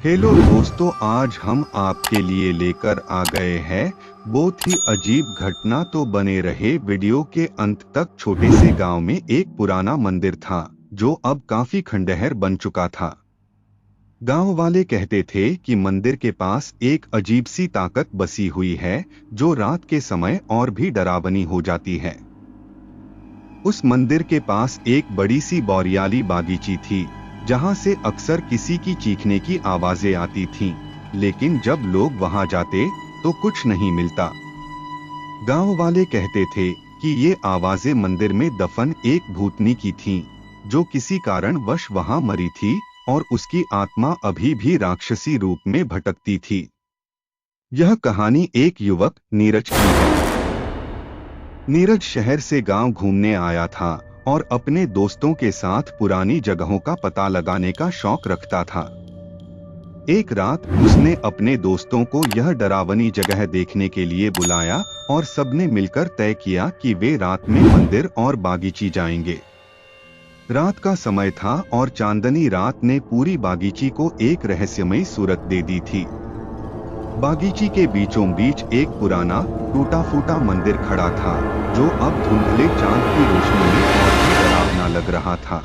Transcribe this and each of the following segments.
Hello दोस्तों, आज हम आपके लिए लेकर आ गए हैं बहुत ही अजीब घटना। तो बने रहे वीडियो के अंत तक। छोटे से गांव में एक पुराना मंदिर था जो अब काफी खंडहर बन चुका था। गांव वाले कहते थे कि मंदिर के पास एक अजीब सी ताकत बसी हुई है जो रात के समय और भी डरावनी हो जाती है। उस मंदिर के पास एक बड़ी सी बोरियाली बागीची थी जहां से अक्सर किसी की चीखने की आवाजें आती थीं, लेकिन जब लोग वहां जाते तो कुछ नहीं मिलता। गांव वाले कहते थे कि ये आवाजें मंदिर में दफन एक भूतनी की थीं, जो किसी कारणवश वहां मरी थी और उसकी आत्मा अभी भी राक्षसी रूप में भटकती थी। यह कहानी एक युवक नीरज की है। नीरज शहर से गांव घूमने आया था और अपने दोस्तों के साथ पुरानी जगहों का पता लगाने का शौक रखता था। एक रात उसने अपने दोस्तों को यह डरावनी जगह देखने के लिए बुलाया और सबने मिलकर तय किया कि वे रात में मंदिर और बागीची जाएंगे। रात का समय था और चांदनी रात ने पूरी बागीची को एक रहस्यमयी सूरत दे दी थी। बागीची के बीचों बीच एक पुराना टूटा फूटा मंदिर खड़ा था जो अब धुंधले चांद की रोशनी में और भी डरावना लग रहा था।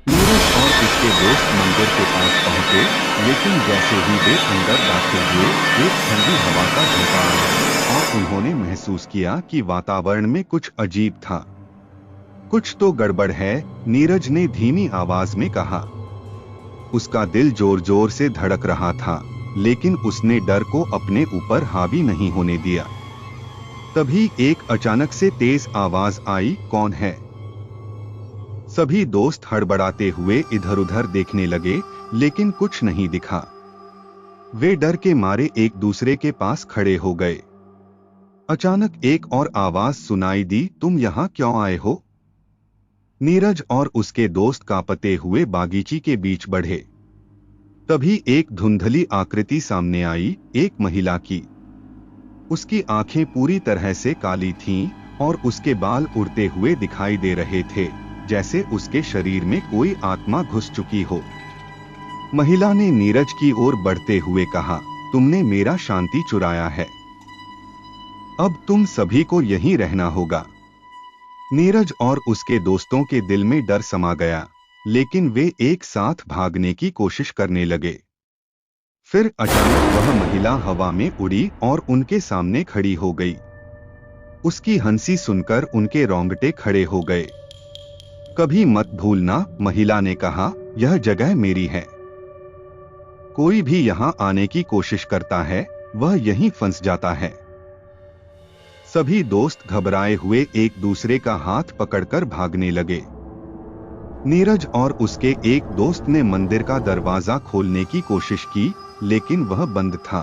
नीरज और उसके दोस्त मंदिर के पास पहुंचे, लेकिन जैसे ही वे अंदर दाखिल हुए एक ठंडी हवा का झोंका आया और उन्होंने महसूस किया कि वातावरण में कुछ अजीब था। कुछ तो गड़बड़ है, नीरज ने धीमी आवाज में कहा। उसका दिल जोर जोर से धड़क रहा था, लेकिन उसने डर को अपने ऊपर हावी नहीं होने दिया। तभी एक अचानक से तेज आवाज आई, कौन है? सभी दोस्त हड़बड़ाते हुए इधर-उधर देखने लगे, लेकिन कुछ नहीं दिखा। वे डर के मारे एक दूसरे के पास खड़े हो गए। अचानक एक और आवाज सुनाई दी, तुम यहाँ क्यों आए हो? नीरज और उसके दोस्त कांपते हुए बागीची के बीच बढ़े। तभी एक धुंधली आकृति सामने आई, एक महिला की। उसकी आंखें पूरी तरह से काली थीं और उसके बाल उड़ते हुए दिखाई दे रहे थे, जैसे उसके शरीर में कोई आत्मा घुस चुकी हो। महिला ने नीरज की ओर बढ़ते हुए कहा, तुमने मेरा शांति चुराया है। अब तुम सभी को यहीं रहना होगा। नीरज और उसके दोस्तों के दिल में डर समा गया, लेकिन वे एक साथ भागने की कोशिश करने लगे। फिर अचानक वह महिला हवा में उड़ी और उनके सामने खड़ी हो गई। उसकी हंसी सुनकर उनके रोंगटे खड़े हो गए। कभी मत भूलना, महिला ने कहा, यह जगह मेरी है। कोई भी यहाँ आने की कोशिश करता है, वह यहीं फंस जाता है। सभी दोस्त घबराए हुए एक दूसरे का हाथ पकड़कर भागने लगे। नीरज और उसके एक दोस्त ने मंदिर का दरवाजा खोलने की कोशिश की, लेकिन वह बंद था।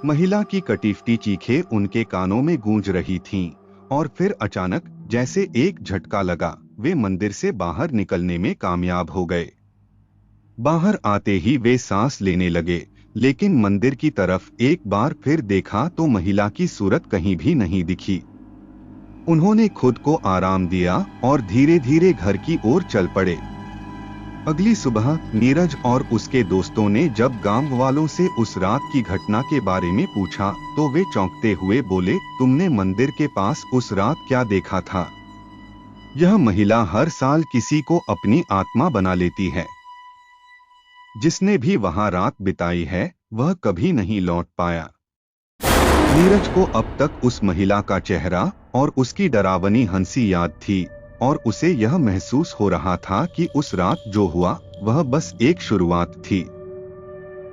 महिला की कटीफटी चीखें उनके कानों में गूंज रही थीं, और फिर अचानक जैसे एक झटका लगा, वे मंदिर से बाहर निकलने में कामयाब हो गए। बाहर आते ही वे सांस लेने लगे, लेकिन मंदिर की तरफ एक बार फिर देखा तो महिला की सूरत कहीं भी नहीं दिखी। उन्होंने खुद को आराम दिया और धीरे धीरे घर की ओर चल पड़े। अगली सुबह नीरज और उसके दोस्तों ने जब गांव वालों से उस रात की घटना के बारे में पूछा तो वे चौंकते हुए बोले, तुमने मंदिर के पास उस रात क्या देखा था? यह महिला हर साल किसी को अपनी आत्मा बना लेती है। जिसने भी वहां रात बिताई है वह कभी नहीं लौट पाया। नीरज को अब तक उस महिला का चेहरा और उसकी डरावनी हंसी याद थी, और उसे यह महसूस हो रहा था कि उस रात जो हुआ वह बस एक शुरुआत थी।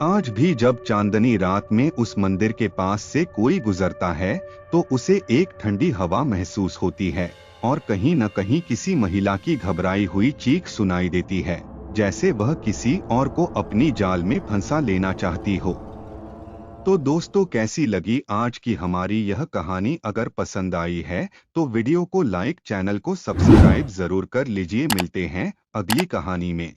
आज भी जब चांदनी रात में उस मंदिर के पास से कोई गुजरता है तो उसे एक ठंडी हवा महसूस होती है और कहीं न कहीं किसी महिला की घबराई हुई चीख सुनाई देती है, जैसे वह किसी और को अपनी जाल में फंसा लेना चाहती हो। तो दोस्तों, कैसी लगी आज की हमारी यह कहानी? अगर पसंद आई है तो वीडियो को लाइक, चैनल को सब्सक्राइब जरूर कर लीजिए। मिलते हैं अगली कहानी में।